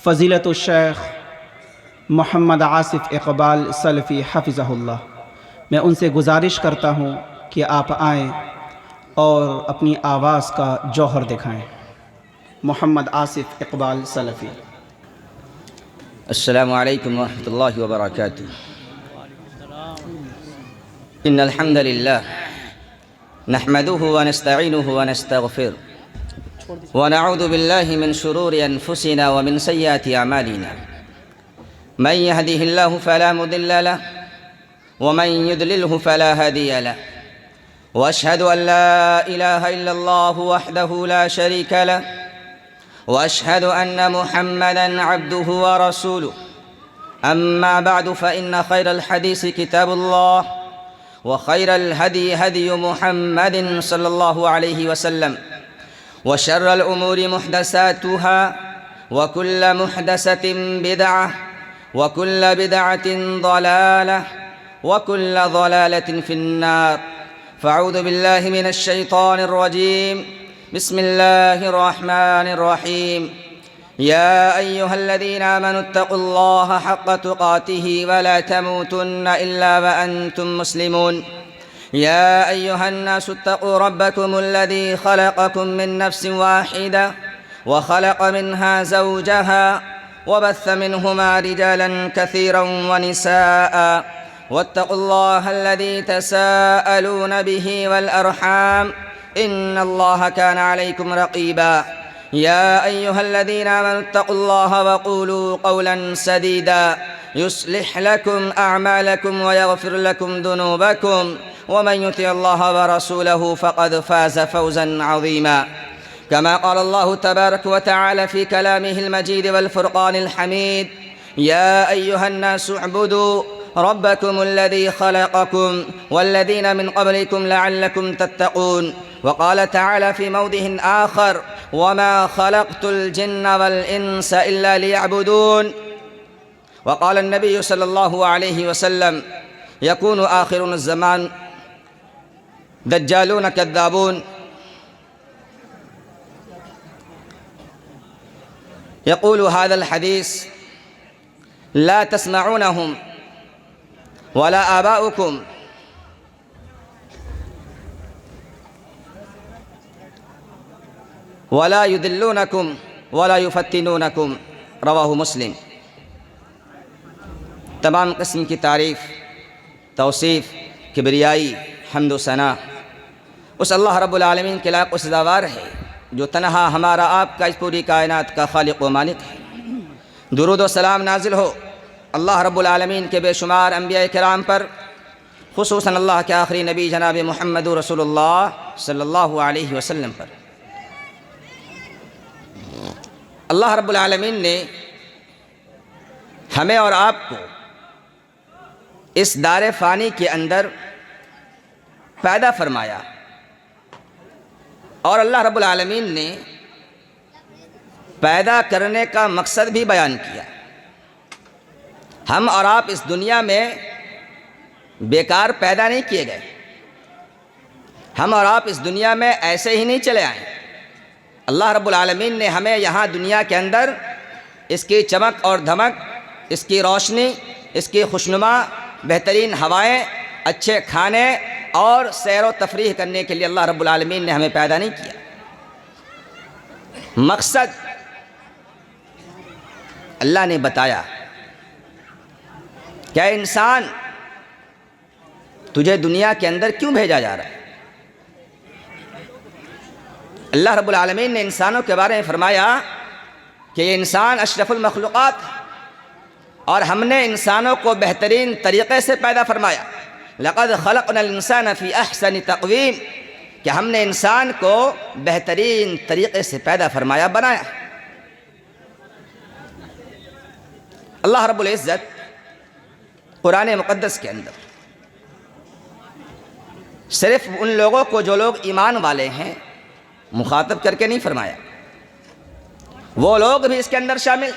فضیلت الشیخ محمد آصف اقبال سلفی حفظہ اللہ، میں ان سے گزارش کرتا ہوں کہ آپ آئیں اور اپنی آواز کا جوہر دکھائیں۔ محمد آصف اقبال سلفی۔ السلام علیکم ورحمۃ اللہ وبرکاتہ۔ ان الحمد للہ نحمده ونستعینه ونستغفره ونعوذ بالله من شرور انفسنا ومن سیئات اعمالنا، من يهده الله فلا مضل له ومن يضلله فلا هادي له، واشهد ان لا اله الا الله وحده لا شريك له، واشهد ان محمدا عبده ورسوله. اما بعد فان خير الحديث كتاب الله، وخير الهدي هدي محمد صلى الله عليه وسلم، وشر الامور محدثاتها، وكل محدثة بدعة، وكل بدعة ضلالة، وكل ضلالة في النار. فاعوذ بالله من الشيطان الرجيم. بسم الله الرحمن الرحيم. يا أيها الذين آمنوا اتقوا الله حق تقاته ولا تموتن إلا وأنتم مسلمون. يا أيها الناس اتقوا ربكم الذي خلقكم من نفس واحدة وخلق منها زوجها وبث منهما رجالا كثيرا ونساء، واتقوا الله الذي تساءلون به والأرحام إن الله كان عليكم رقيبا. يا أيها الذين آمنوا اتقوا الله وقولوا قولا سديدا يصلح لكم أعمالكم ويغفر لكم ذنوبكم، ومن يطع الله ورسوله فقد فاز فوزا عظيما. كما قال الله تبارك وتعالى في كلامه المجيد والفرقان الحميد: يا أيها الناس اعبدوا ربكم الذي خلقكم والذين من قبلكم لعلكم تتقون. وقال تعالى في موضع آخر: وما خلقت الجن والإنس إلا ليعبدون. وقال النبي صلى الله عليه وسلم: يكون آخر الزمان دجالون كذابون، يقول هذا الحديث لا تسمعونهم ولا آباؤكم ولا يذلونكم ولا يفتنونكم. رواہ مسلم۔ تمام قسم کی تعریف، توصیف، کبریائی، حمد و ثنا اس اللہ رب العالمین کے لائق و سزاوار ہے جو تنہا ہمارا آپ کا اس پوری کائنات کا خالق و مالک ہے۔ درود و سلام نازل ہو اللہ رب العالمین کے بے شمار انبیاء کرام پر، خصوصاً اللہ کے آخری نبی جناب محمد رسول اللہ صلی اللہ علیہ وسلم پر۔ اللہ رب العالمین نے ہمیں اور آپ کو اس دار فانی کے اندر پیدا فرمایا، اور اللہ رب العالمین نے پیدا کرنے کا مقصد بھی بیان کیا۔ ہم اور آپ اس دنیا میں بیکار پیدا نہیں کیے گئے، ہم اور آپ اس دنیا میں ایسے ہی نہیں چلے آئے۔ اللہ رب العالمین نے ہمیں یہاں دنیا کے اندر اس کی چمک اور دھمک، اس کی روشنی، اس کی خوشنما، بہترین ہوائیں، اچھے کھانے اور سیر و تفریح کرنے کے لیے اللہ رب العالمین نے ہمیں پیدا نہیں کیا۔ مقصد اللہ نے بتایا کہ اے انسان، تجھے دنیا کے اندر کیوں بھیجا جا رہا ہے؟ اللہ رب العالمین نے انسانوں کے بارے میں فرمایا کہ یہ انسان اشرف المخلوقات ہے، اور ہم نے انسانوں کو بہترین طریقے سے پیدا فرمایا۔ لقد خلقنا الانسان فی احسن تقویم، کہ ہم نے انسان کو بہترین طریقے سے پیدا فرمایا، بنایا۔ اللہ رب العزت قرآن مقدس کے اندر صرف ان لوگوں کو جو لوگ ایمان والے ہیں مخاطب کر کے نہیں فرمایا، وہ لوگ بھی اس کے اندر شامل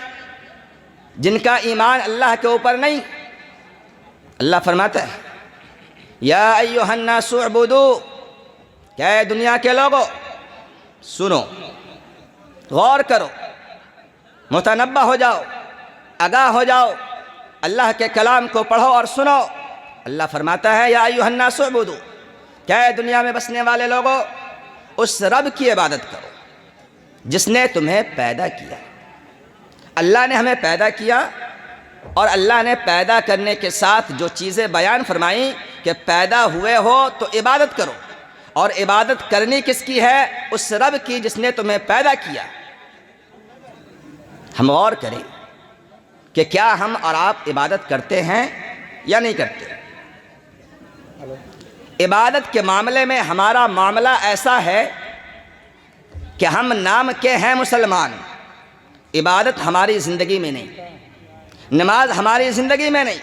جن کا ایمان اللہ کے اوپر نہیں۔ اللہ فرماتا ہے: یا ایھا الناس اعبدوا، کہ اے دنیا کے لوگوں سنو، غور کرو، متنبہ ہو جاؤ، آگاہ ہو جاؤ، اللہ کے کلام کو پڑھو اور سنو۔ اللہ فرماتا ہے یا ایھا الناس اعبدوا، کیا ہے دنیا میں بسنے والے لوگوں، اس رب کی عبادت کرو جس نے تمہیں پیدا کیا۔ اللہ نے ہمیں پیدا کیا، اور اللہ نے پیدا کرنے کے ساتھ جو چیزیں بیان فرمائیں کہ پیدا ہوئے ہو تو عبادت کرو، اور عبادت کرنی کس کی ہے؟ اس رب کی جس نے تمہیں پیدا کیا۔ ہم غور کریں کہ کیا ہم اور آپ عبادت کرتے ہیں یا نہیں کرتے؟ عبادت کے معاملے میں ہمارا معاملہ ایسا ہے کہ ہم نام کے ہیں مسلمان، عبادت ہماری زندگی میں نہیں، نماز ہماری زندگی میں نہیں،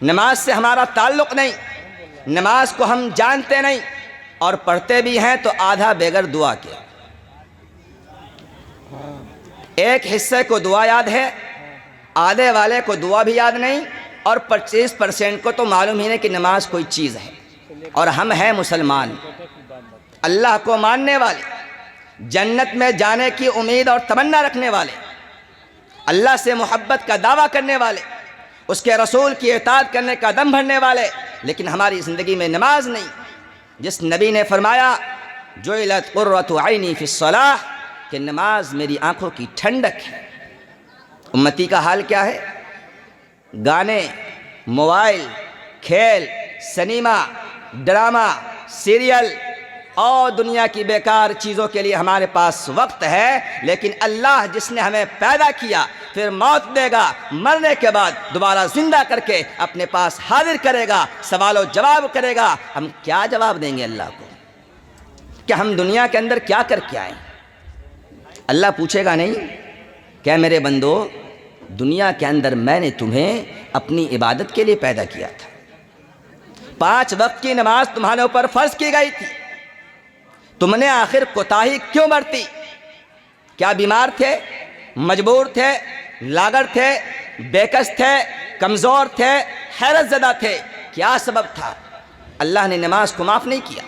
نماز سے ہمارا تعلق نہیں، نماز کو ہم جانتے نہیں، اور پڑھتے بھی ہیں تو آدھا بغیر دعا کے۔ ایک حصے کو دعا یاد ہے، آدھے والے کو دعا بھی یاد نہیں، اور 25% کو تو معلوم ہی نہیں کہ نماز کوئی چیز ہے۔ اور ہم ہیں مسلمان، اللہ کو ماننے والے، جنت میں جانے کی امید اور تمنا رکھنے والے، اللہ سے محبت کا دعویٰ کرنے والے، اس کے رسول کی اطاعت کرنے کا دم بھرنے والے، لیکن ہماری زندگی میں نماز نہیں۔ جس نبی نے فرمایا جعلت قرۃ عینی فی الصلاۃ، کہ نماز میری آنکھوں کی ٹھنڈک ہے۔ امتی کا حال کیا ہے؟ گانے، موبائل، کھیل، سنیما، ڈرامہ، سیریل اور دنیا کی بیکار چیزوں کے لیے ہمارے پاس وقت ہے، لیکن اللہ جس نے ہمیں پیدا کیا، پھر موت دے گا، مرنے کے بعد دوبارہ زندہ کر کے اپنے پاس حاضر کرے گا، سوال و جواب کرے گا۔ ہم کیا جواب دیں گے اللہ کو کہ ہم دنیا کے اندر کیا کر کے آئیں؟ اللہ پوچھے گا نہیں کہ میرے بندو، دنیا کے اندر میں نے تمہیں اپنی عبادت کے لیے پیدا کیا تھا، 5 وقت کی نماز تمہارے اوپر فرض کی گئی تھی، تم نے آخر کوتاہی کیوں برتی؟ کیا بیمار تھے، مجبور تھے، لاغر تھے، بےکس تھے، کمزور تھے، حیرت زدہ تھے؟ کیا سبب تھا؟ اللہ نے نماز کو معاف نہیں کیا،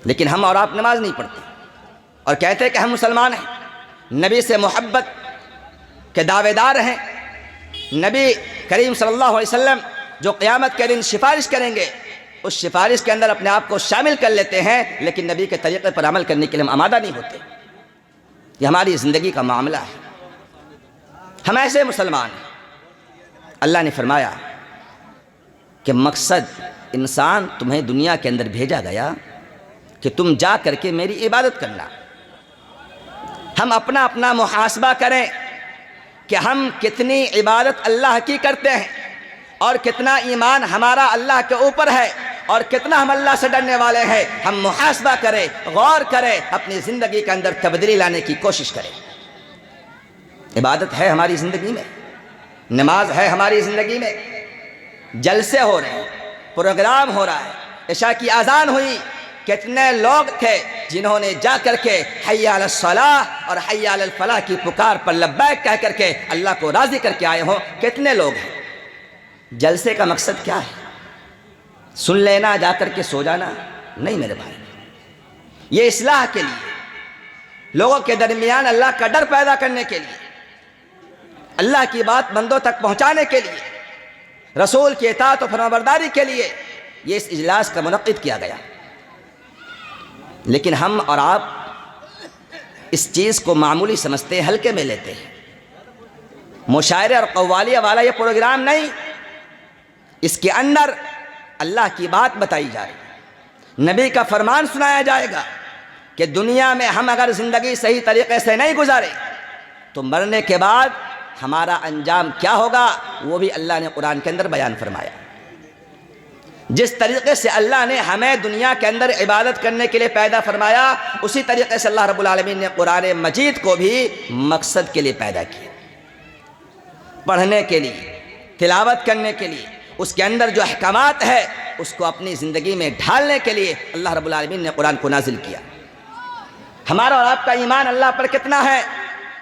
لیکن ہم اور آپ نماز نہیں پڑھتے اور کہتے ہیں کہ ہم مسلمان ہیں، نبی سے محبت کے دعوے دار ہیں، نبی کریم صلی اللہ علیہ وسلم جو قیامت کے دن سفارش کریں گے، اس سفارش کے اندر اپنے آپ کو شامل کر لیتے ہیں، لیکن نبی کے طریقے پر عمل کرنے کے لیے ہم آمادہ نہیں ہوتے۔ یہ ہماری زندگی کا معاملہ ہے، ہم ایسے مسلمان ہیں۔ اللہ نے فرمایا کہ مقصد انسان تمہیں دنیا کے اندر بھیجا گیا کہ تم جا کر کے میری عبادت کرنا۔ ہم اپنا اپنا محاسبہ کریں کہ ہم کتنی عبادت اللہ کی کرتے ہیں، اور کتنا ایمان ہمارا اللہ کے اوپر ہے، اور کتنا ہم اللہ سے ڈرنے والے ہیں۔ ہم محاسبہ کریں، غور کریں، اپنی زندگی کے اندر تبدیلی لانے کی کوشش کریں۔ عبادت ہے ہماری زندگی میں، نماز ہے ہماری زندگی میں، جلسے ہو رہے ہیں، پروگرام ہو رہا ہے، عشاء کی اذان ہوئی، کتنے لوگ تھے جنہوں نے جا کر کے حی علی الصلاۃ اور حی علی الفلاح کی پکار پر لبیک کہہ کر کے اللہ کو راضی کر کے آئے ہوں؟ کتنے لوگ ہیں؟ جلسے کا مقصد کیا ہے؟ سن لینا، جا کر کے سو جانا؟ نہیں میرے بھائی، یہ اصلاح کے لیے، لوگوں کے درمیان اللہ کا ڈر پیدا کرنے کے لیے، اللہ کی بات بندوں تک پہنچانے کے لیے، رسول کی اطاعت و فرمانبرداری کے لیے یہ اس اجلاس کا منعقد کیا گیا۔ لیکن ہم اور آپ اس چیز کو معمولی سمجھتے ہیں، ہلکے میں لیتے ہیں۔ مشاعرے اور قوالیہ والا یہ پروگرام نہیں، اس کے اندر اللہ کی بات بتائی جائے گی، نبی کا فرمان سنایا جائے گا کہ دنیا میں ہم اگر زندگی صحیح طریقے سے نہیں گزارے تو مرنے کے بعد ہمارا انجام کیا ہوگا، وہ بھی اللہ نے قرآن کے اندر بیان فرمایا۔ جس طریقے سے اللہ نے ہمیں دنیا کے اندر عبادت کرنے کے لیے پیدا فرمایا، اسی طریقے سے اللہ رب العالمین نے قرآن مجید کو بھی مقصد کے لیے پیدا کیا، پڑھنے کے لیے، تلاوت کرنے کے لیے، اس کے اندر جو احکامات ہے اس کو اپنی زندگی میں ڈھالنے کے لیے اللہ رب العالمین نے قرآن کو نازل کیا۔ ہمارا اور آپ کا ایمان اللہ پر کتنا ہے،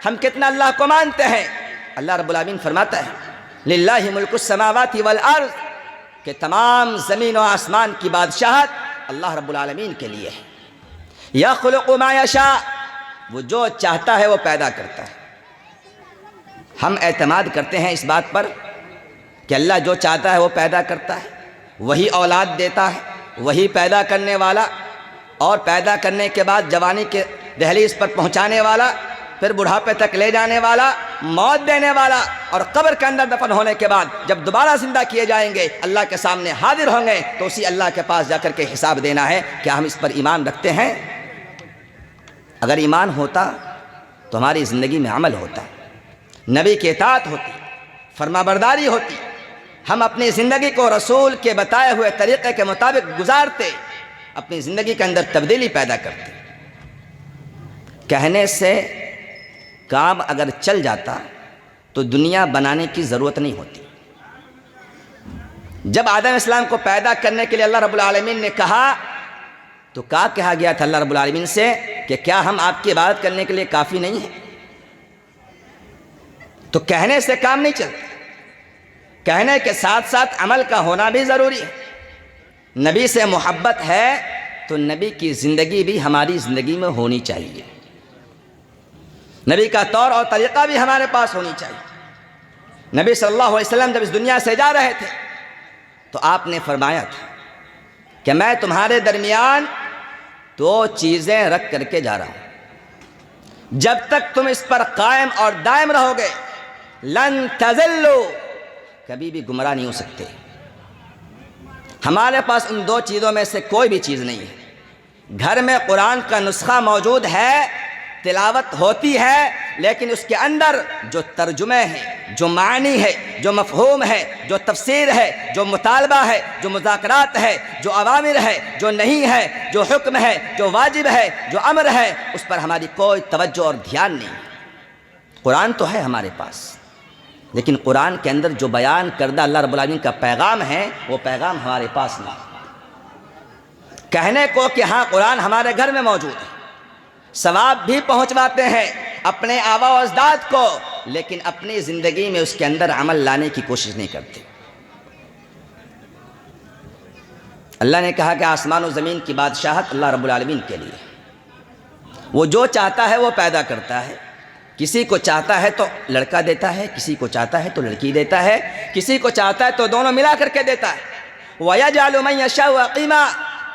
ہم کتنا اللہ کو مانتے ہیں؟ اللہ رب العالمین فرماتا ہے للہ ملک السماوات والارض، کہ تمام زمین و آسمان کی بادشاہت اللہ رب العالمین کے لیے ہے۔ یخلق ما یشاء، وہ جو چاہتا ہے وہ پیدا کرتا ہے۔ ہم اعتماد کرتے ہیں اس بات پر کہ اللہ جو چاہتا ہے وہ پیدا کرتا ہے، وہی اولاد دیتا ہے، وہی پیدا کرنے والا، اور پیدا کرنے کے بعد جوانی کے دہلیز پر پہنچانے والا، پھر بڑھاپے تک لے جانے والا، موت دینے والا، اور قبر کے اندر دفن ہونے کے بعد جب دوبارہ زندہ کیے جائیں گے، اللہ کے سامنے حاضر ہوں گے، تو اسی اللہ کے پاس جا کر کے حساب دینا ہے۔ کیا ہم اس پر ایمان رکھتے ہیں؟ اگر ایمان ہوتا تو ہماری زندگی میں عمل ہوتا، نبی کی اطاعت ہوتی، فرما برداری ہوتی، ہم اپنی زندگی کو رسول کے بتائے ہوئے طریقے کے مطابق گزارتے، اپنی زندگی کے اندر تبدیلی پیدا کرتے۔ کہنے سے کام اگر چل جاتا تو دنیا بنانے کی ضرورت نہیں ہوتی۔ جب آدم اسلام کو پیدا کرنے کے لیے اللہ رب العالمین نے کہا تو کہا گیا تھا اللہ رب العالمین سے کہ کیا ہم آپ کی عبادت کرنے کے لیے کافی نہیں ہیں؟ تو کہنے سے کام نہیں چلتا، کہنے کے ساتھ ساتھ عمل کا ہونا بھی ضروری ہے۔ نبی سے محبت ہے تو نبی کی زندگی بھی ہماری زندگی میں ہونی چاہیے، نبی کا طور اور طریقہ بھی ہمارے پاس ہونی چاہیے۔ نبی صلی اللہ علیہ وسلم جب اس دنیا سے جا رہے تھے تو آپ نے فرمایا تھا کہ میں تمہارے درمیان 2 چیزیں رکھ کر کے جا رہا ہوں، جب تک تم اس پر قائم اور دائم رہو گے لن تضلوا، کبھی بھی گمراہ نہیں ہو سکتے۔ ہمارے پاس ان 2 چیزوں میں سے کوئی بھی چیز نہیں ہے۔ گھر میں قرآن کا نسخہ موجود ہے، تلاوت ہوتی ہے، لیکن اس کے اندر جو ترجمے ہیں، جو معنی ہے، جو مفہوم ہے، جو تفسیر ہے، جو مطالبہ ہے، جو مذاکرات ہے، جو اوامر ہے، جو نہیں ہے، جو حکم ہے، جو واجب ہے، جو امر ہے، اس پر ہماری کوئی توجہ اور دھیان نہیں۔ قرآن تو ہے ہمارے پاس، لیکن قرآن کے اندر جو بیان کردہ اللہ رب العالمین کا پیغام ہے وہ پیغام ہمارے پاس نہیں۔ کہنے کو کہ ہاں قرآن ہمارے گھر میں موجود ہے، ثواب بھی پہنچواتے ہیں اپنے آبا و اجداد کو، لیکن اپنی زندگی میں اس کے اندر عمل لانے کی کوشش نہیں کرتے۔ اللہ نے کہا کہ آسمان و زمین کی بادشاہت اللہ رب العالمین کے لیے، وہ جو چاہتا ہے وہ پیدا کرتا ہے، کسی کو چاہتا ہے تو لڑکا دیتا ہے، کسی کو چاہتا ہے تو لڑکی دیتا ہے، کسی کو چاہتا ہے تو دونوں ملا کر کے دیتا ہے، وَيَجْعَلُ مَن يَشَاءُ عَقِيمًا،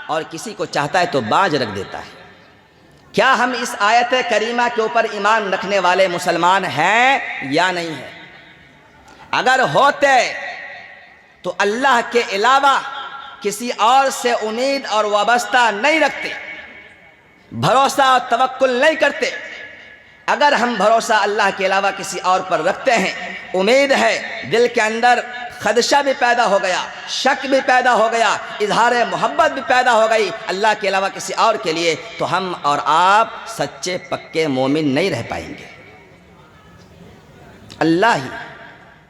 اور کسی کو چاہتا ہے تو باج رکھ دیتا ہے۔ کیا ہم اس آیت کریمہ کے اوپر ایمان رکھنے والے مسلمان ہیں یا نہیں ہیں؟ اگر ہوتے تو اللہ کے علاوہ کسی اور سے امید اور وابستہ نہیں رکھتے، بھروسہ اور توکل نہیں کرتے۔ اگر ہم بھروسہ اللہ کے علاوہ کسی اور پر رکھتے ہیں، امید ہے، دل کے اندر خدشہ بھی پیدا ہو گیا، شک بھی پیدا ہو گیا، اظہار محبت بھی پیدا ہو گئی اللہ کے علاوہ کسی اور کے لیے، تو ہم اور آپ سچے پکے مومن نہیں رہ پائیں گے۔ اللہ ہی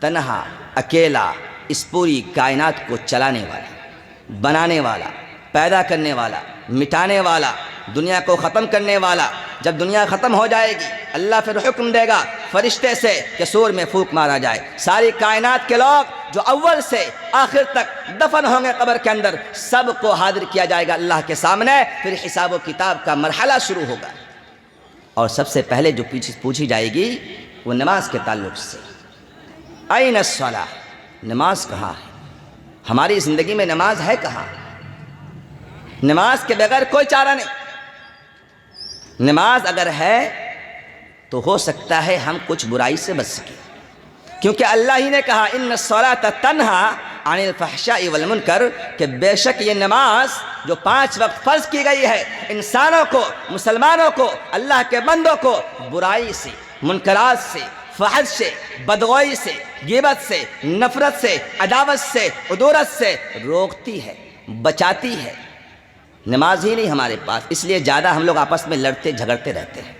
تنہا اکیلا اس پوری کائنات کو چلانے والا، بنانے والا، پیدا کرنے والا، مٹانے والا، دنیا کو ختم کرنے والا۔ جب دنیا ختم ہو جائے گی اللہ پھر حکم دے گا فرشتے سے کہ سور میں پھونک مارا جائے، ساری کائنات کے لوگ جو اول سے آخر تک دفن ہوں گے قبر کے اندر، سب کو حاضر کیا جائے گا اللہ کے سامنے، پھر حساب و کتاب کا مرحلہ شروع ہوگا۔ اور سب سے پہلے جو پوچھی جائے گی وہ نماز کے تعلق سے، این الصلاۃ، نماز کہاں ہے؟ ہماری زندگی میں نماز ہے کہاں؟ نماز کے بغیر کوئی چارہ نہیں۔ نماز اگر ہے تو ہو سکتا ہے ہم کچھ برائی سے بچ سکیں، کیونکہ اللہ ہی نے کہا ان الصلاۃ تنہا عن الفحشاء والمنکر، کہ بے شک یہ نماز جو 5 وقت فرض کی گئی ہے انسانوں کو، مسلمانوں کو، اللہ کے بندوں کو برائی سے، منکرات سے، فحش سے، بدگوئی سے، غیبت سے، نفرت سے، عداوت سے، عدورت سے روکتی ہے، بچاتی ہے۔ نماز ہی نہیں ہمارے پاس، اس لیے زیادہ ہم لوگ آپس میں لڑتے جھگڑتے رہتے ہیں،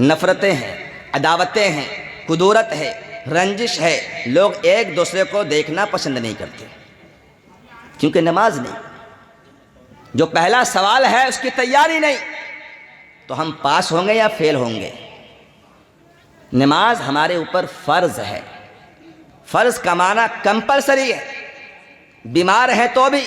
نفرتیں ہیں، عداوتیں ہیں، کدورت ہے، رنجش ہے، لوگ ایک دوسرے کو دیکھنا پسند نہیں کرتے کیونکہ نماز نہیں۔ جو پہلا سوال ہے اس کی تیاری نہیں، تو ہم پاس ہوں گے یا فیل ہوں گے؟ نماز ہمارے اوپر فرض ہے، فرض کا معنی کمپلسری ہے، بیمار ہے تو بھی،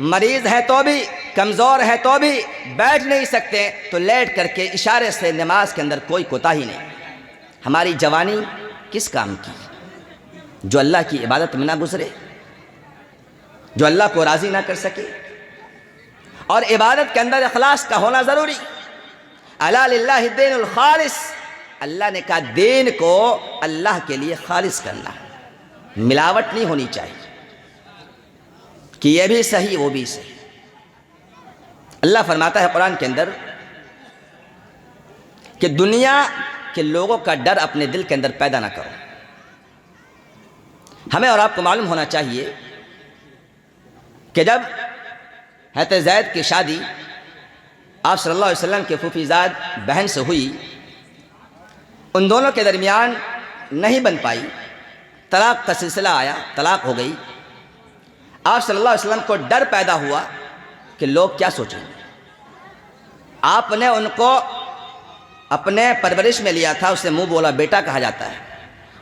مریض ہے تو بھی، کمزور ہے تو بھی، بیٹھ نہیں سکتے تو لیٹ کر کے اشارے سے نماز کے اندر کوئی کوتاہی نہیں۔ ہماری جوانی کس کام کی؟ جو اللہ کی عبادت میں نہ گزرے، جو اللہ کو راضی نہ کر سکے۔ اور عبادت کے اندر اخلاص کا ہونا ضروری۔ الا للہ الدین الخالص، اللہ نے کہا دین کو اللہ کے لیے خالص کرنا، ملاوٹ نہیں ہونی چاہیے کہ یہ بھی صحیح وہ بھی صحیح۔ اللہ فرماتا ہے قرآن کے اندر کہ دنیا کے لوگوں کا ڈر اپنے دل کے اندر پیدا نہ کرو۔ ہمیں اور آپ کو معلوم ہونا چاہیے کہ جب حضرت زید کی شادی آپ صلی اللہ علیہ وسلم کے پھوپھیزاد بہن سے ہوئی، ان دونوں کے درمیان نہیں بن پائی، طلاق کا سلسلہ آیا، طلاق ہو گئی۔ آپ صلی اللہ علیہ وسلم کو ڈر پیدا ہوا کہ لوگ کیا سوچیں گے۔ آپ نے ان کو اپنے پرورش میں لیا تھا، اسے منہ بولا بیٹا کہا جاتا ہے۔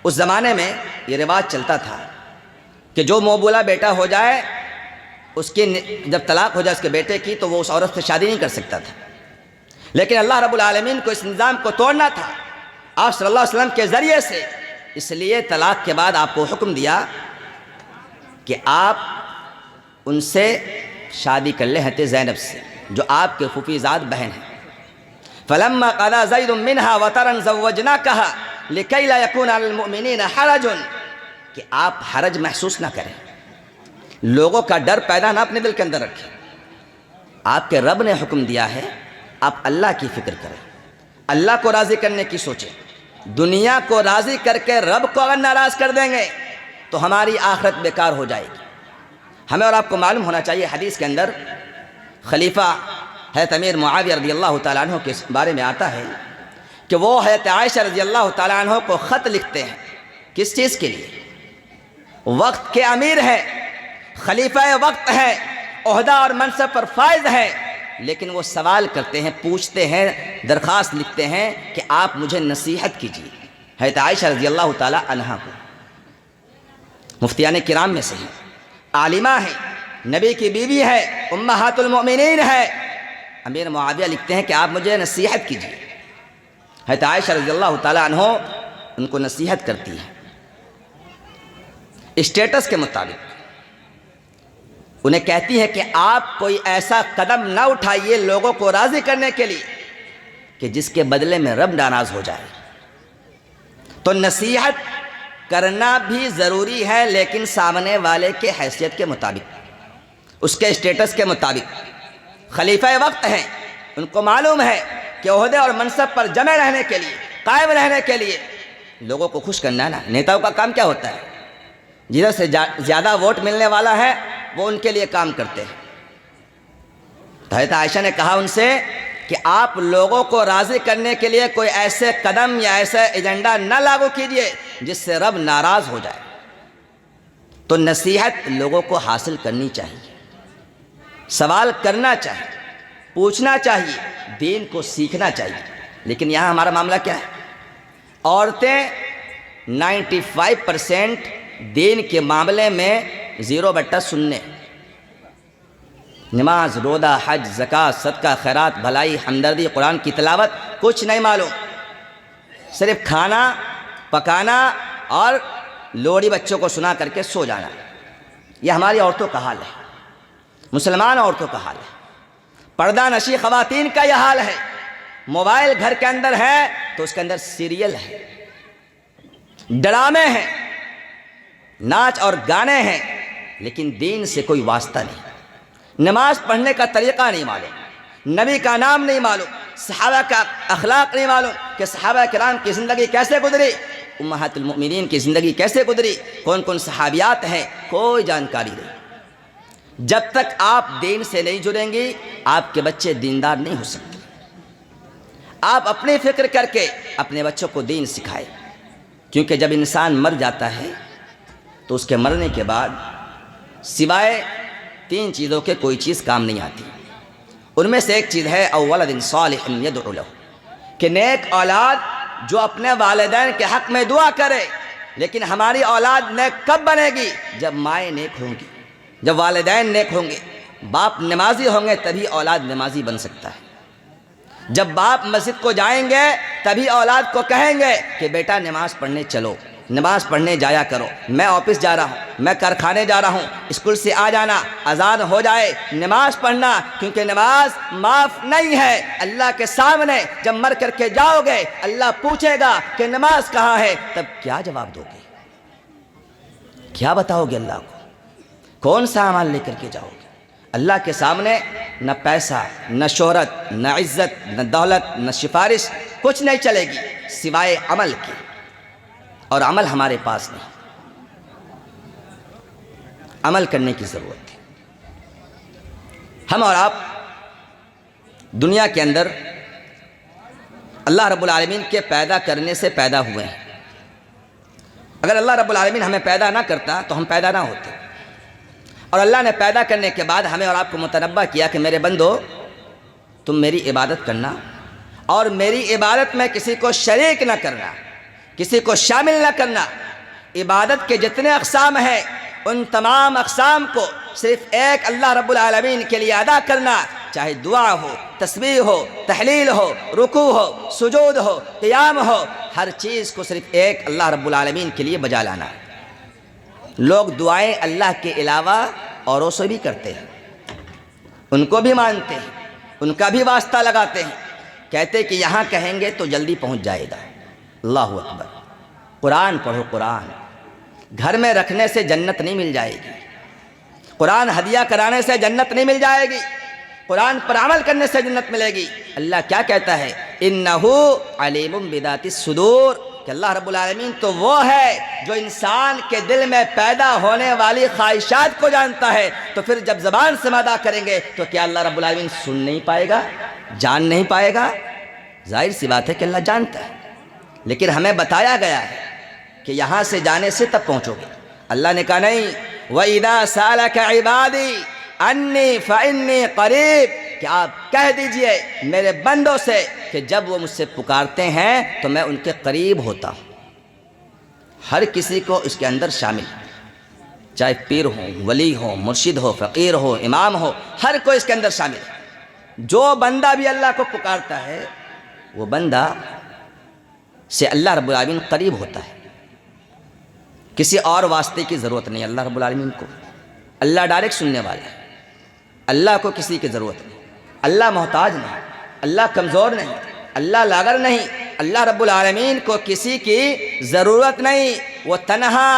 اس زمانے میں یہ رواج چلتا تھا کہ جو منہ بولا بیٹا ہو جائے، اس کی جب طلاق ہو جائے اس کے بیٹے کی، تو وہ اس عورت سے شادی نہیں کر سکتا تھا۔ لیکن اللہ رب العالمین کو اس نظام کو توڑنا تھا آپ صلی اللہ علیہ وسلم کے ذریعے سے، اس لیے طلاق کے بعد آپ کو حکم دیا کہ آپ ان سے شادی کر لیں، حضرت زینب سے جو آپ کے پھوپھیزاد بہن ہیں۔ فلما قضى زید منها وطرا زوجناكها لكي لا يكون على المؤمنين حرج، کہ آپ حرج محسوس نہ کریں، لوگوں کا ڈر پیدا نہ اپنے دل کے اندر رکھیں۔ آپ کے رب نے حکم دیا ہے آپ اللہ کی فکر کریں، اللہ کو راضی کرنے کی سوچیں۔ دنیا کو راضی کر کے رب کو اگر ناراض کر دیں گے تو ہماری آخرت بیکار ہو جائے گی۔ ہمیں اور آپ کو معلوم ہونا چاہیے، حدیث کے اندر خلیفہ حضرت امیر معاویہ رضی اللہ تعالیٰ عنہ کے بارے میں آتا ہے کہ وہ حضرت عائشہ رضی اللہ تعالیٰ عنہ کو خط لکھتے ہیں۔ کس چیز کے لیے؟ وقت کے امیر ہیں، خلیفہ وقت ہے، عہدہ اور منصب پر فائز ہے، لیکن وہ سوال کرتے ہیں، پوچھتے ہیں، درخواست لکھتے ہیں کہ آپ مجھے نصیحت کیجیے۔ حضرت عائشہ رضی اللہ تعالیٰ عنہا کو، مفتیان کرام میں سے ہیں، عالمہ ہیں، نبی کی بیوی ہے، امہات المؤمنین ہے، امیر معاویہ لکھتے ہیں کہ آپ مجھے نصیحت کیجیے۔ حضرت عائشہ رضی اللہ تعالیٰ عنہ ان کو نصیحت کرتی ہے، اسٹیٹس کے مطابق انہیں کہتی ہے کہ آپ کوئی ایسا قدم نہ اٹھائیے لوگوں کو راضی کرنے کے لیے کہ جس کے بدلے میں رب ناراض ہو جائے۔ تو نصیحت کرنا بھی ضروری ہے، لیکن سامنے والے کے حیثیت کے مطابق، اس کے اسٹیٹس کے مطابق۔ خلیفہ وقت ہیں، ان کو معلوم ہے کہ عہدے اور منصب پر جمع رہنے کے لیے، قائم رہنے کے لیے لوگوں کو خوش کرنا ہے نا۔ نیتاؤں کا کام کیا ہوتا ہے؟ جدھر سے زیادہ ووٹ ملنے والا ہے وہ ان کے لیے کام کرتے ہیں۔ تو حضرت عائشہ نے کہا ان سے کہ آپ لوگوں کو راضی کرنے کے لیے کوئی ایسے قدم یا ایسا ایجنڈا نہ لاگو کیجئے جس سے رب ناراض ہو جائے۔ تو نصیحت لوگوں کو حاصل کرنی چاہیے، سوال کرنا چاہیے، پوچھنا چاہیے، دین کو سیکھنا چاہیے۔ لیکن یہاں ہمارا معاملہ کیا ہے؟ عورتیں 95% دین کے معاملے میں 0/0، نماز، روزہ، حج، زکوٰۃ، صدقہ، خیرات، بھلائی، ہمدردی، قرآن کی تلاوت کچھ نہیں معلوم، صرف کھانا پکانا اور لوری بچوں کو سنا کر کے سو جانا۔ یہ ہماری عورتوں کا حال ہے، مسلمان عورتوں کا حال ہے، پردہ نشی خواتین کا یہ حال ہے۔ موبائل گھر کے اندر ہے تو اس کے اندر سیریل ہے، ڈرامے ہیں، ناچ اور گانے ہیں، لیکن دین سے کوئی واسطہ نہیں۔ نماز پڑھنے کا طریقہ نہیں معلوم، نبی کا نام نہیں معلوم، صحابہ کا اخلاق نہیں معلوم کہ صحابہ کرام کی زندگی کیسے گزری، امہات المؤمنین کی زندگی کیسے گزری، کون کون صحابیات ہیں، کوئی جانکاری نہیں۔ جب تک آپ دین سے نہیں جڑیں گی آپ کے بچے دیندار نہیں ہو سکتے۔ آپ اپنی فکر کر کے اپنے بچوں کو دین سکھائیں، کیونکہ جب انسان مر جاتا ہے تو اس کے مرنے کے بعد سوائے 3 چیزوں کے کوئی چیز کام نہیں آتی۔ ان میں سے ایک چیز ہے او ولد صالح یدعو لہ، کہ نیک اولاد جو اپنے والدین کے حق میں دعا کرے۔ لیکن ہماری اولاد نیک کب بنے گی؟ جب مائیں نیک ہوں گی، جب والدین نیک ہوں گے، باپ نمازی ہوں گے تبھی اولاد نمازی بن سکتا ہے۔ جب باپ مسجد کو جائیں گے تبھی اولاد کو کہیں گے کہ بیٹا نماز پڑھنے چلو۔ نماز پڑھنے جایا کرو. میں آفس جا رہا ہوں, میں کارخانے جا رہا ہوں, اسکول سے آ جانا, اذان ہو جائے نماز پڑھنا, کیونکہ نماز معاف نہیں ہے. اللہ کے سامنے جب مر کر کے جاؤ گے اللہ پوچھے گا کہ نماز کہاں ہے, تب کیا جواب دو گے؟ کیا بتاؤ گے اللہ کو؟ کون سا عمل لے کر کے جاؤ گے؟ اللہ کے سامنے نہ پیسہ, نہ شہرت, نہ عزت, نہ دولت, نہ سفارش, کچھ نہیں چلے گی سوائے عمل کی, اور عمل ہمارے پاس نہیں. عمل کرنے کی ضرورت ہے. ہم اور آپ دنیا کے اندر اللہ رب العالمین کے پیدا کرنے سے پیدا ہوئے ہیں. اگر اللہ رب العالمین ہمیں پیدا نہ کرتا تو ہم پیدا نہ ہوتے. اور اللہ نے پیدا کرنے کے بعد ہمیں اور آپ کو متنبہ کیا کہ میرے بندو تم میری عبادت کرنا, اور میری عبادت میں کسی کو شریک نہ کرنا, کسی کو شامل نہ کرنا. عبادت کے جتنے اقسام ہیں ان تمام اقسام کو صرف ایک اللہ رب العالمین کے لیے ادا کرنا, چاہے دعا ہو, تسبیح ہو, تحلیل ہو, رکوع ہو, سجود ہو, قیام ہو, ہر چیز کو صرف ایک اللہ رب العالمین کے لیے بجا لانا. لوگ دعائیں اللہ کے علاوہ اوروں سے بھی کرتے ہیں, ان کو بھی مانتے ہیں, ان کا بھی واسطہ لگاتے ہیں, کہتے کہ یہاں کہیں گے تو جلدی پہنچ جائے گا. اللہ اکبر. قرآن پڑھو. قرآن گھر میں رکھنے سے جنت نہیں مل جائے گی, قرآن ہدیہ کرانے سے جنت نہیں مل جائے گی, قرآن پر عمل کرنے سے جنت ملے گی. اللہ کیا کہتا ہے؟ انہو علیم بذات الصدور, کہ اللہ رب العالمین تو وہ ہے جو انسان کے دل میں پیدا ہونے والی خواہشات کو جانتا ہے. تو پھر جب زبان سے ادا کریں گے تو کیا اللہ رب العالمین سن نہیں پائے گا, جان نہیں پائے گا؟ ظاہر سی بات ہے کہ اللہ جانتا ہے, لیکن ہمیں بتایا گیا ہے کہ یہاں سے جانے سے تب پہنچو گے. اللہ نے کہا نہیں, وَإِذَا سَأَلَكَ عِبَادِي أَنِّي فَإِنِّي قَرِيب, کہ آپ کہہ دیجئے میرے بندوں سے کہ جب وہ مجھ سے پکارتے ہیں تو میں ان کے قریب ہوتا ہوں. ہر کسی کو اس کے اندر شامل, چاہے پیر ہو, ولی ہو, مرشد ہو, فقیر ہو, امام ہو, ہر کوئی اس کے اندر شامل ہے. جو بندہ بھی اللہ کو پکارتا ہے وہ بندہ سے اللہ رب العالمین قریب ہوتا ہے. کسی اور واسطے کی ضرورت نہیں اللہ رب العالمین کو. اللہ ڈائریکٹ سننے والا ہے, اللہ کو کسی کی ضرورت نہیں. اللہ محتاج نہیں, اللہ کمزور نہیں, اللہ لاغر نہیں. اللہ رب العالمین کو کسی کی ضرورت نہیں. وہ تنہا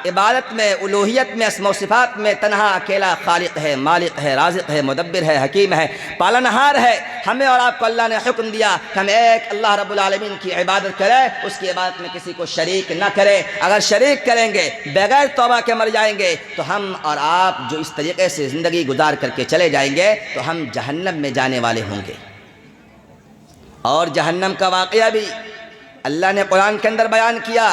عبادت میں, الوہیت میں, اسم و صفات میں تنہا اکیلا خالق ہے, مالک ہے, رازق ہے, مدبر ہے, حکیم ہے, پالنہار ہے. ہمیں اور آپ کو اللہ نے حکم دیا کہ ہم ایک اللہ رب العالمین کی عبادت کریں, اس کی عبادت میں کسی کو شریک نہ کریں. اگر شریک کریں گے, بغیر توبہ کے مر جائیں گے, تو ہم اور آپ جو اس طریقے سے زندگی گزار کر کے چلے جائیں گے تو ہم جہنم میں جانے والے ہوں گے. اور جہنم کا واقعہ بھی اللہ نے قرآن کے اندر بیان کیا.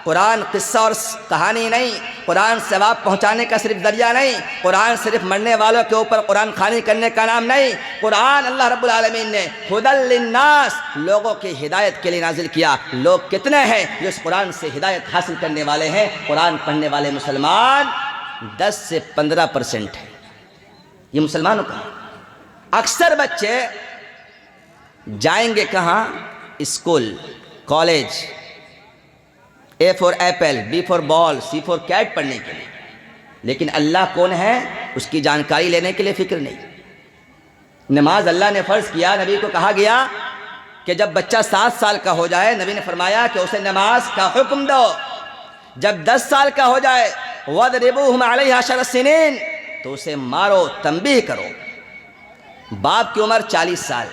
قرآن قصہ اور کہانی نہیں, قرآن ثواب پہنچانے کا صرف ذریعہ نہیں, قرآن صرف مرنے والوں کے اوپر قرآن خوانی کرنے کا نام نہیں. قرآن اللہ رب العالمین نے ہدی للناس, لوگوں کی ہدایت کے لیے نازل کیا. لوگ کتنے ہیں جو اس قرآن سے ہدایت حاصل کرنے والے ہیں؟ قرآن پڑھنے والے مسلمان 10 سے 15% ہیں. یہ مسلمانوں کا. اکثر بچے جائیں گے کہاں؟ School, college, A for apple, B for ball, C for cat پڑھنے کے لیے, لیکن اللہ کون ہے اس کی جانکاری لینے کے لیے فکر نہیں. نماز اللہ نے فرض کیا, نبی کو کہا گیا کہ جب بچہ 7 سال کا ہو جائے, نبی نے فرمایا کہ اسے نماز کا حکم دو. جب 10 سال کا ہو جائے, وَاضْرِبُوهُمْ عَلَيْهَا 10 سنین, تو اسے مارو, تنبیہ کرو. باپ کی عمر 40 سال,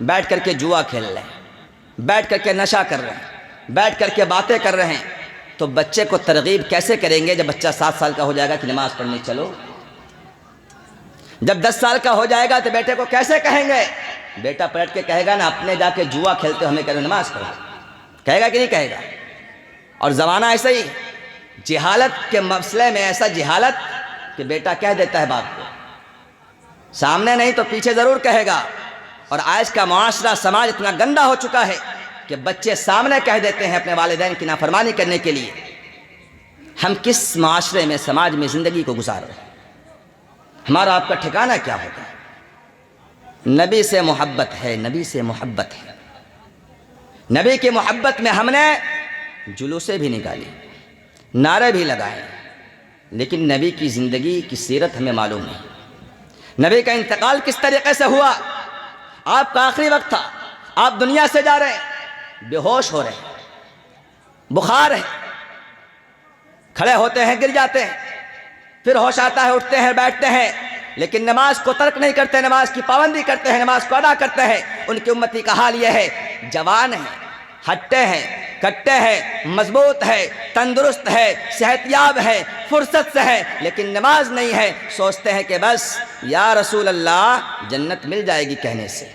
بیٹھ کر کے جوا کھیل رہے ہیں, بیٹھ کر کے نشہ کر رہے ہیں, بیٹھ کر کے باتیں کر رہے ہیں, تو بچے کو ترغیب کیسے کریں گے جب بچہ 7 سال کا ہو جائے گا کہ نماز پڑھنے چلو؟ جب 10 سال کا ہو جائے گا تو بیٹے کو کیسے کہیں گے؟ بیٹا پلٹ کے کہے گا نا, اپنے جا کے جوا کھیلتے ہو, ہمیں کہہ رہے نماز پڑھو. کہے گا کہ نہیں کہے گا؟ اور زمانہ ایسا ہی, جہالت کے مسئلے میں ایسا جہالت کہ بیٹا کہہ دیتا ہے باپ کو, سامنے نہیں تو پیچھے ضرور کہے گا. اور آج کا معاشرہ, سماج اتنا گندا ہو چکا ہے کہ بچے سامنے کہہ دیتے ہیں اپنے والدین کی نافرمانی کرنے کے لیے. ہم کس معاشرے میں, سماج میں زندگی کو گزار رہے ہیں؟ ہمارا آپ کا ٹھکانہ کیا ہوگا؟ نبی سے محبت ہے, نبی سے محبت ہے. نبی کی محبت میں ہم نے جلوسیں بھی نکالی، نعرے بھی لگائے، لیکن نبی کی زندگی کی سیرت ہمیں معلوم نہیں۔ نبی کا انتقال کس طریقے سے ہوا؟ آپ کا آخری وقت تھا، آپ دنیا سے جا رہے ہیں، بے ہوش ہو رہے ہیں، بخار ہے، کھڑے ہوتے ہیں گر جاتے ہیں، پھر ہوش آتا ہے اٹھتے ہیں بیٹھتے ہیں، لیکن نماز کو ترک نہیں کرتے، نماز کی پابندی کرتے ہیں، نماز کو ادا کرتے ہیں۔ ان کی امتی کا حال یہ ہے، جوان ہیں، ہٹے ہیں، کٹے ہیں، مضبوط ہے، تندرست ہے، صحت یاب ہے، فرصت سے ہے، لیکن نماز نہیں ہے۔ سوچتے ہیں کہ بس یا رسول اللہ جنت مل جائے گی کہنے سے۔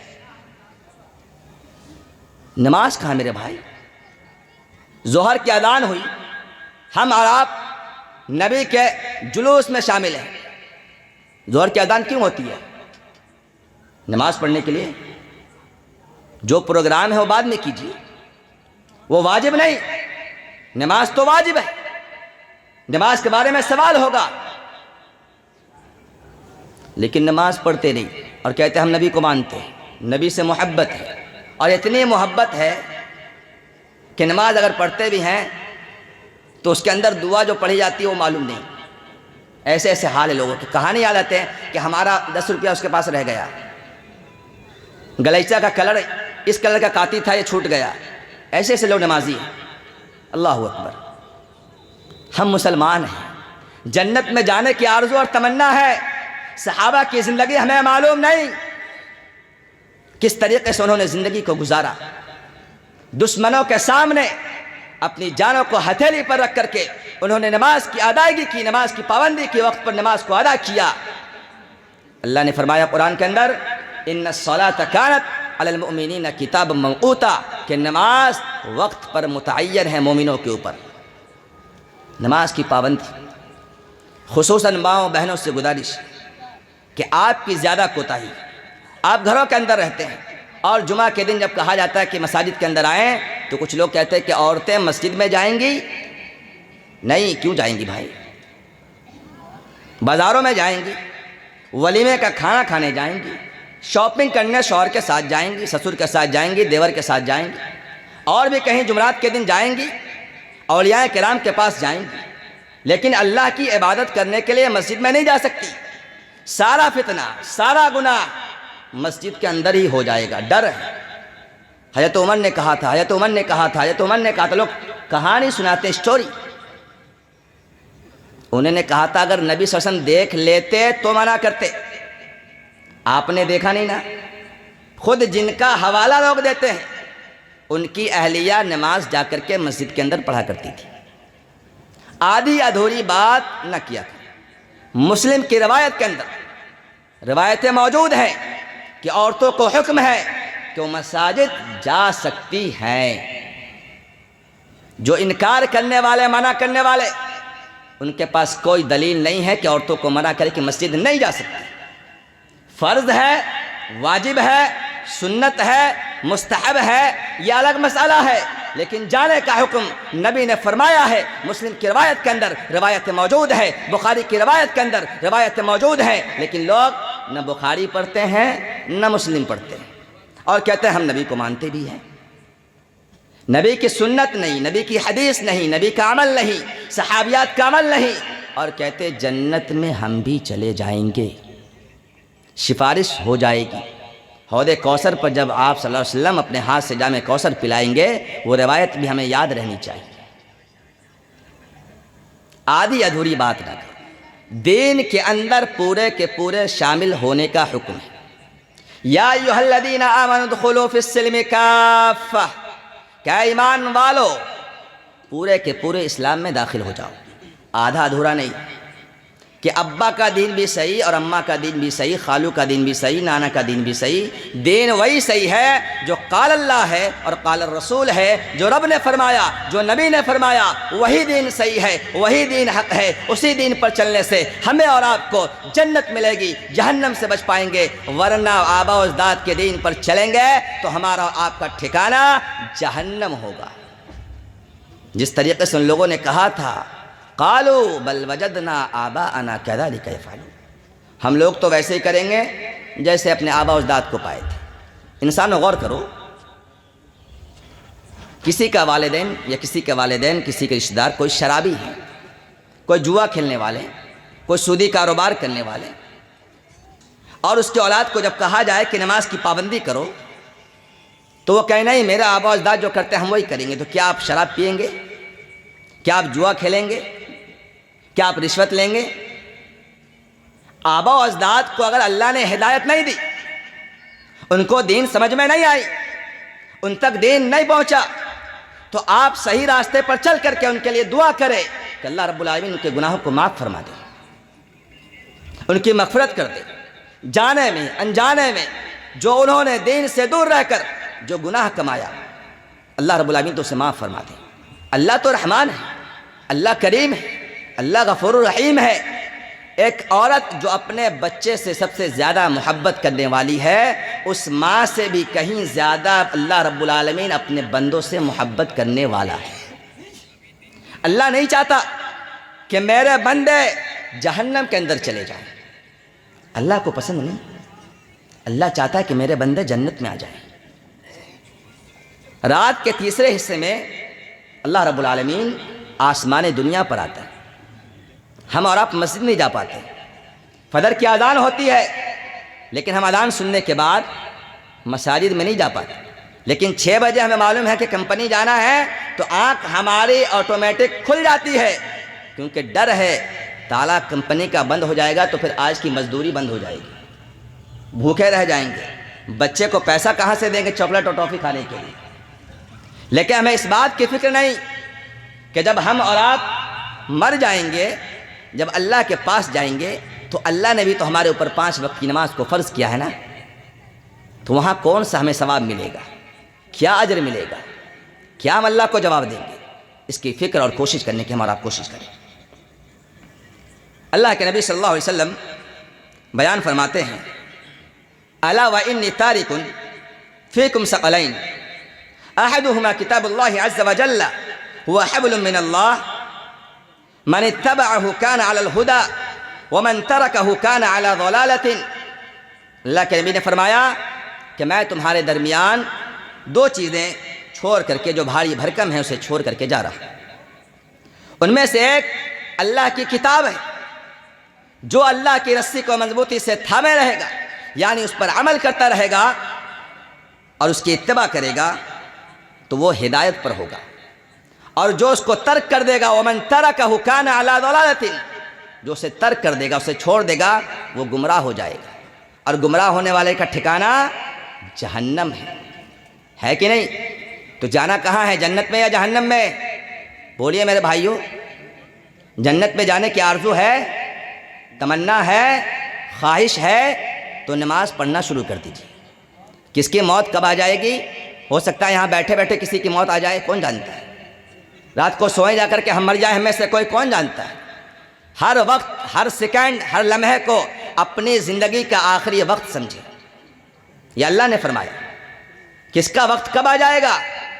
نماز کہاں میرے بھائی؟ ظہر کی اذان ہوئی، ہم اور آپ نبی کے جلوس میں شامل ہیں۔ ظہر کی اذان کیوں ہوتی ہے؟ نماز پڑھنے کے لیے۔ جو پروگرام ہے وہ بعد میں کیجیے، وہ واجب نہیں، نماز تو واجب ہے، نماز کے بارے میں سوال ہوگا، لیکن نماز پڑھتے نہیں اور کہتے ہم نبی کو مانتے ہیں، نبی سے محبت ہے، اور اتنی محبت ہے کہ نماز اگر پڑھتے بھی ہیں تو اس کے اندر دعا جو پڑھی جاتی ہے وہ معلوم نہیں۔ ایسے ایسے حال ہے لوگوں کی، کہانی یاد آتے ہیں کہ ہمارا 10 روپیہ اس کے پاس رہ گیا، گلیچہ کا کلر اس کلر کا کاتی تھا، یہ چھوٹ گیا۔ ایسے ایسے لوگ نمازی ہیں۔ اللہ اکبر، ہم مسلمان ہیں، جنت میں جانے کی آرزو اور تمنا ہے۔ صحابہ کی زندگی ہمیں معلوم نہیں، کس طریقے سے انہوں نے زندگی کو گزارا، دشمنوں کے سامنے اپنی جانوں کو ہتھیلی پر رکھ کر کے انہوں نے نماز کی ادائیگی کی، نماز کی پابندی کی، وقت پر نماز کو ادا کیا۔ اللہ نے فرمایا قرآن کے اندر ان الصلاۃ کانت علی المؤمنین کتابا موقوتا، کہ نماز وقت پر متعین ہے مومنوں کے اوپر۔ نماز کی پابندی، خصوصاً ماؤں بہنوں سے گزارش کہ آپ کی زیادہ کوتاہی، آپ گھروں کے اندر رہتے ہیں اور جمعہ کے دن جب کہا جاتا ہے کہ مساجد کے اندر آئیں تو کچھ لوگ کہتے ہیں کہ عورتیں مسجد میں جائیں گی۔ نہیں، کیوں جائیں گی بھائی؟ بازاروں میں جائیں گی، ولیمے کا کھانا کھانے جائیں گی، شاپنگ کرنے شوہر کے ساتھ جائیں گی، سسر کے ساتھ جائیں گی، دیور کے ساتھ جائیں گی، اور بھی کہیں جمعرات کے دن جائیں گی، اولیاء کرام کے پاس جائیں گی، لیکن اللہ کی عبادت کرنے کے لیے مسجد میں نہیں جا سکتی۔ سارا فتنہ، سارا گناہ مسجد کے اندر ہی ہو جائے گا، ڈر ہے۔ حضرت عمر نے کہا تھا، حضرت عمر نے کہا تھا، حضرت عمر نے کہا تھا، لوگ کہانی سناتے ہیں، اسٹوری۔ انہوں نے کہا تھا اگر نبی صلی اللہ علیہ وسلم دیکھ لیتے تو منع کرتے، آپ نے دیکھا نہیں نا۔ خود جن کا حوالہ لوگ دیتے ہیں ان کی اہلیہ نماز جا کر کے مسجد کے اندر پڑھا کرتی تھی، آدھی ادھوری بات نہ کیا تھا۔ مسلم کی روایت کے اندر روایتیں موجود ہیں کہ عورتوں کو حکم ہے کہ وہ مساجد جا سکتی ہیں۔ جو انکار کرنے والے، منع کرنے والے، ان کے پاس کوئی دلیل نہیں ہے کہ عورتوں کو منع کرے کہ مسجد نہیں جا سکتی۔ فرض ہے، واجب ہے، سنت ہے، مستحب ہے، یہ الگ مسئلہ ہے، لیکن جانے کا حکم نبی نے فرمایا ہے۔ مسلم کی روایت کے اندر روایت موجود ہے، بخاری کی روایت کے اندر روایت موجود ہے، لیکن لوگ نہ بخاری پڑھتے ہیں نہ مسلم پڑھتے ہیں، اور کہتے ہیں ہم نبی کو مانتے بھی ہیں۔ نبی کی سنت نہیں، نبی کی حدیث نہیں، نبی کا عمل نہیں، صحابیات کا عمل نہیں، اور کہتے جنت میں ہم بھی چلے جائیں گے، سفارش ہو جائے گی۔ حوض کوثر پر جب آپ صلی اللہ علیہ وسلم اپنے ہاتھ سے جام کوثر پلائیں گے، وہ روایت بھی ہمیں یاد رہنی چاہیے۔ آدھی ادھوری بات نہ کریں، دین کے اندر پورے کے پورے شامل ہونے کا حکم ہے۔ یا ایھا الذین آمنوا ادخلوا فی السلم کافہ، کہ ایمان والو پورے کے پورے اسلام میں داخل ہو جاؤ، آدھا ادھورا نہیں کہ ابا کا دین بھی صحیح اور اماں کا دین بھی صحیح، خالو کا دین بھی صحیح، نانا کا دین بھی صحیح۔ دین وہی صحیح ہے جو قال اللہ ہے اور قال الرسول ہے، جو رب نے فرمایا، جو نبی نے فرمایا، وہی دین صحیح ہے، وہی دین حق ہے۔ اسی دین پر چلنے سے ہمیں اور آپ کو جنت ملے گی، جہنم سے بچ پائیں گے، ورنہ آباء و اجداد کے دین پر چلیں گے تو ہمارا آپ کا ٹھکانہ جہنم ہوگا۔ جس طریقے سے ان لوگوں نے کہا تھا قالوا بل وجدنا آباءنا كذلك يفعلون، ہم لوگ تو ویسے ہی کریں گے جیسے اپنے آباء و اجداد کو پائے تھے۔ انسانوں غور کرو، کسی کا والدین یا کسی کے والدین، کسی کے رشتہ دار کوئی شرابی ہے، کوئی جوا کھیلنے والے، کوئی سودی کاروبار کرنے والے، اور اس کی اولاد کو جب کہا جائے کہ نماز کی پابندی کرو تو وہ کہے نہیں، میرا آبا و اجداد جو کرتے ہیں ہم وہی کریں گے، تو کیا آپ شراب پئیں گے؟ کیا آپ جوا کھیلیں گے؟ کیا آپ رشوت لیں گے؟ آبا و اجداد کو اگر اللہ نے ہدایت نہیں دی، ان کو دین سمجھ میں نہیں آئی، ان تک دین نہیں پہنچا، تو آپ صحیح راستے پر چل کر کے ان کے لیے دعا کرے کہ اللہ رب العالمین ان کے گناہوں کو معاف فرما دے، ان کی مغفرت کر دے۔ جانے میں انجانے میں جو انہوں نے دین سے دور رہ کر جو گناہ کمایا، اللہ رب العالمین تو اسے معاف فرما دے۔ اللہ تو رحمان ہے، اللہ کریم ہے، اللہ غفور الرحیم ہے۔ ایک عورت جو اپنے بچے سے سب سے زیادہ محبت کرنے والی ہے، اس ماں سے بھی کہیں زیادہ اللہ رب العالمین اپنے بندوں سے محبت کرنے والا ہے۔ اللہ نہیں چاہتا کہ میرے بندے جہنم کے اندر چلے جائیں، اللہ کو پسند نہیں، اللہ چاہتا ہے کہ میرے بندے جنت میں آ جائیں۔ رات کے تیسرے حصے میں اللہ رب العالمین آسمان دنیا پر آتا ہے، ہم اور آپ مسجد نہیں جا پاتے، فجر کی اذان ہوتی ہے لیکن ہم اذان سننے کے بعد مساجد میں نہیں جا پاتے، لیکن 6 بجے ہمیں معلوم ہے کہ کمپنی جانا ہے تو آنکھ ہماری آٹومیٹک کھل جاتی ہے، کیونکہ ڈر ہے تالا کمپنی کا بند ہو جائے گا تو پھر آج کی مزدوری بند ہو جائے گی، بھوکے رہ جائیں گے، بچے کو پیسہ کہاں سے دیں گے چاکلیٹ اور ٹافی کھانے کے لیے۔ لیکن ہمیں اس بات کی فکر نہیں کہ جب ہم اور آپ مر جائیں گے، جب اللہ کے پاس جائیں گے تو اللہ نے بھی تو ہمارے اوپر 5 وقت کی نماز کو فرض کیا ہے نا، تو وہاں کون سا ہمیں ثواب ملے گا، کیا اجر ملے گا، کیا ہم اللہ کو جواب دیں گے؟ اس کی فکر اور کوشش کرنے کی ہم اور آپ کوشش کریں۔ اللہ کے نبی صلی اللہ علیہ وسلم بیان فرماتے ہیں، الا وانی تارک فیکم ثقلین احدهما کتاب اللہ عز وجل هو حبل من اللہ من اتبعه كان على الهدى ومن تركه كان على ضلالة۔ اللہ کے نبی نے فرمایا کہ میں تمہارے درمیان 2 چیزیں چھوڑ کر کے جو بھاری بھرکم ہے اسے چھوڑ کر کے جا رہا ہوں، ان میں سے ایک اللہ کی کتاب ہے، جو اللہ کی رسی کو مضبوطی سے تھامے رہے گا، یعنی اس پر عمل کرتا رہے گا اور اس کی اتباع کرے گا تو وہ ہدایت پر ہوگا، اور جو اس کو ترک کر دے گا ومن ترکہ کان علی ضلالۃ، جو اسے ترک کر دے گا، اسے چھوڑ دے گا، وہ گمراہ ہو جائے گا، اور گمراہ ہونے والے کا ٹھکانہ جہنم ہے کہ نہیں؟ تو جانا کہاں ہے، جنت میں یا جہنم میں؟ بولیے میرے بھائیوں، جنت میں جانے کی آرزو ہے، تمنا ہے، خواہش ہے تو نماز پڑھنا شروع کر دیجیے۔ کس کی موت کب آ جائے گی؟ ہو سکتا ہے یہاں بیٹھے بیٹھے کسی کی موت آ جائے، کون جانتا ہے؟ رات کو سوئیں جا کر کے ہم مر جائیں، ہمیں سے کوئی کون جانتا ہے؟ ہر وقت، ہر سیکنڈ، ہر لمحے کو اپنی زندگی کا آخری وقت سمجھے، یہ اللہ نے فرمایا۔ کس کا وقت کب آ جائے گا؟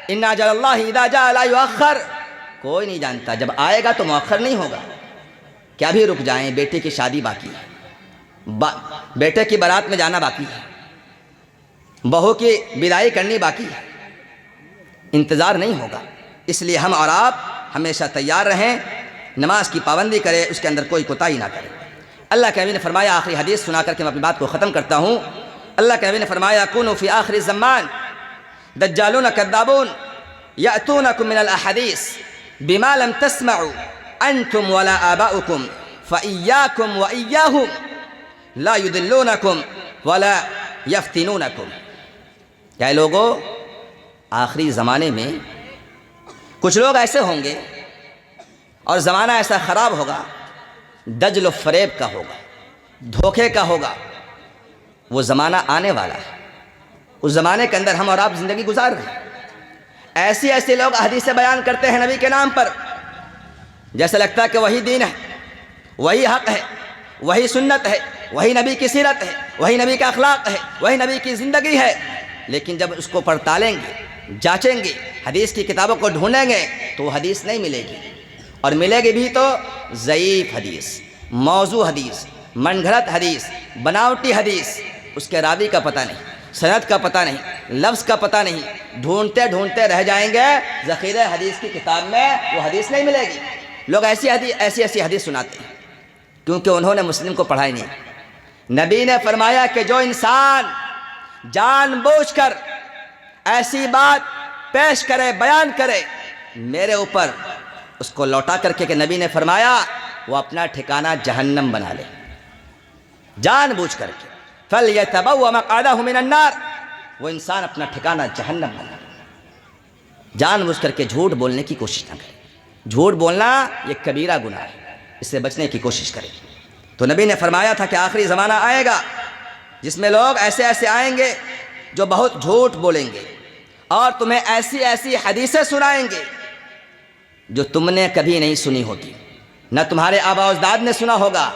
ان اجل اللہ اذا جاء لا یؤخر، کوئی نہیں جانتا، جب آئے گا تو مؤخر نہیں ہوگا۔ کیا بھی رک جائیں، بیٹے کی شادی باقی ہے، بیٹے کی بارات میں جانا باقی ہے، بہو کی بدائی کرنی باقی ہے، انتظار نہیں ہوگا۔ اس لیے ہم اور آپ ہمیشہ تیار رہیں، نماز کی پابندی کریں، اس کے اندر کوئی کوتاہی نہ کریں۔ اللہ کے نبی نے فرمایا، آخری حدیث سنا کر کے میں اپنی بات کو ختم کرتا ہوں۔ اللہ کے نبی نے فرمایا، کونوا فی آخر الزمان دجالون کذابون یأتونکم من الاحادیث بما لم تسمعوا انتم ولا آباؤکم فإیاکم وإیاہم لا یضلونکم ولا یفتنونکم۔ کیا لوگوں، آخری زمانے میں کچھ لوگ ایسے ہوں گے اور زمانہ ایسا خراب ہوگا، دجل و فریب کا ہوگا، دھوکے کا ہوگا، وہ زمانہ آنے والا ہے۔ اس زمانے کے اندر ہم اور آپ زندگی گزار رہے ہیں۔ ایسے لوگ حدیث بیان کرتے ہیں نبی کے نام پر، جیسے لگتا ہے کہ وہی دین ہے، وہی حق ہے، وہی سنت ہے، وہی نبی کی سیرت ہے، وہی نبی کا اخلاق ہے، وہی نبی کی زندگی ہے، لیکن جب اس کو پڑتالیں گے، جانچیں گے، حدیث کی کتابوں کو ڈھونڈیں گے تو وہ حدیث نہیں ملے گی، اور ملے گی بھی تو ضعیف حدیث، موضوع حدیث، من گھڑت حدیث، بناوٹی حدیث، اس کے راوی کا پتہ نہیں، سند کا پتہ نہیں، لفظ کا پتہ نہیں، ڈھونڈتے ڈھونڈتے رہ جائیں گے، ذخیرہ حدیث کی کتاب میں وہ حدیث نہیں ملے گی۔ لوگ ایسی حدیث سناتے ہیں کیونکہ انہوں نے مسلم کو پڑھا ہی نہیں۔ نبی نے فرمایا کہ جو انسان جان بوجھ کر ایسی بات پیش کرے، بیان کرے میرے اوپر، اس کو لوٹا کر کے کہ نبی نے فرمایا وہ اپنا ٹھکانہ جہنم بنا لے، جان بوجھ کر کے۔ فَلْيَتَبَوَّ مَقْعَدَهُ مِنَ النَّارِ، وہ انسان اپنا ٹھکانہ جہنم بنا لے۔ جان بوجھ کر کے جھوٹ بولنے کی کوشش نہ کرے۔ جھوٹ بولنا یہ کبیرہ گناہ ہے، اس سے بچنے کی کوشش کرے۔ تو نبی نے فرمایا تھا کہ آخری زمانہ آئے گا جس میں لوگ ایسے آئیں گے جو بہت جھوٹ بولیں گے اور تمہیں ایسی حدیثیں سنائیں گے جو تم نے کبھی نہیں سنی ہوگی، نہ تمہارے آباء و اجداد نے سنا ہوگا۔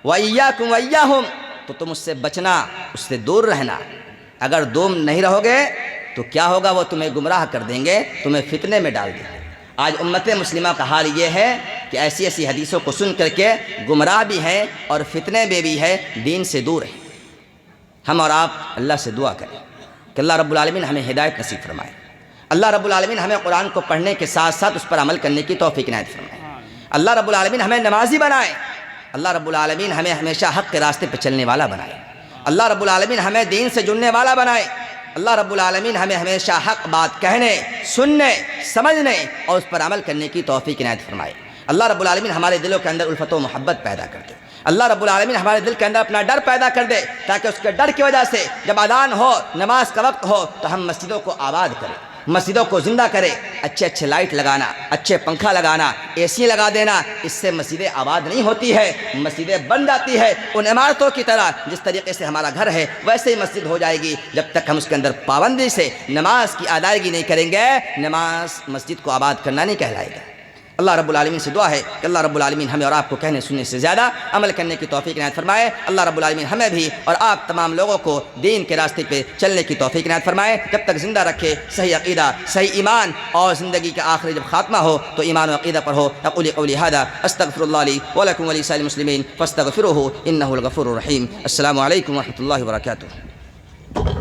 وَإِيَّاكُمْ وَإِيَّاهُمْ، تو تم اس سے بچنا، اس سے دور رہنا۔ اگر دور نہیں رہو گے تو کیا ہوگا، وہ تمہیں گمراہ کر دیں گے، تمہیں فتنے میں ڈال دیں گے۔ آج امت مسلمہ کا حال یہ ہے کہ ایسی حدیثوں کو سن کر کے گمراہ بھی ہیں اور فتنے میں بھی ہے، دین سے دور ہیں۔ ہم اور آپ اللہ سے دعا کریں کہ اللہ رب العالمین ہمیں ہدایت نصیب فرمائے، اللہ رب العالمین ہمیں قرآن کو پڑھنے کے ساتھ ساتھ اس پر عمل کرنے کی توفیق عنایت فرمائے، اللہ رب العالمین ہمیں نمازی بنائے، اللہ رب العالمین ہمیں ہمیشہ حق کے راستے پہ چلنے والا بنائے، اللہ رب العالمین ہمیں دین سے جڑنے والا بنائے، اللہ رب العالمین ہمیں ہمیشہ حق بات کہنے، سننے، سمجھنے اور اس پر عمل کرنے کی توفیق عنایت فرمائے۔ اللہ رب العالمین ہمارے دلوں کے اندر الفت و محبت پیدا کر دے، اللہ رب العالمین ہمارے دل کے اندر اپنا ڈر پیدا کر دے، تاکہ اس کے ڈر کی وجہ سے جب اذان ہو، نماز کا وقت ہو تو ہم مسجدوں کو آباد کریں، مسجدوں کو زندہ کرے، اچھے لائٹ لگانا، اچھے پنکھا لگانا، اے سی لگا دینا، اس سے مسجدیں آباد نہیں ہوتی ہے، مسجدیں بن جاتی ہے۔ ان عمارتوں کی طرح جس طریقے سے ہمارا گھر ہے ویسے ہی مسجد ہو جائے گی، جب تک ہم اس کے اندر پابندی سے نماز کی ادائیگی نہیں کریں گے، نماز مسجد کو آباد کرنا نہیں کہلائے گا۔ اللہ رب العالمین سے دعا ہے کہ اللہ رب العالمین ہمیں اور آپ کو کہنے سننے سے زیادہ عمل کرنے کی توفیق عنایت فرمائے۔ اللہ رب العالمین ہمیں بھی اور آپ تمام لوگوں کو دین کے راستے پہ چلنے کی توفیق عنایت فرمائے، جب تک زندہ رکھے، صحیح عقیدہ، صحیح ایمان، اور زندگی کا آخری جب خاتمہ ہو تو ایمان و عقیدہ پر ہو۔ اقول قولی ھذا استغفر اللہ لی ولکم ولسائر المسلمین فاستغفروہ انہ الغفور الرحیم۔ السلام علیکم ورحمۃ اللہ وبرکاتہ۔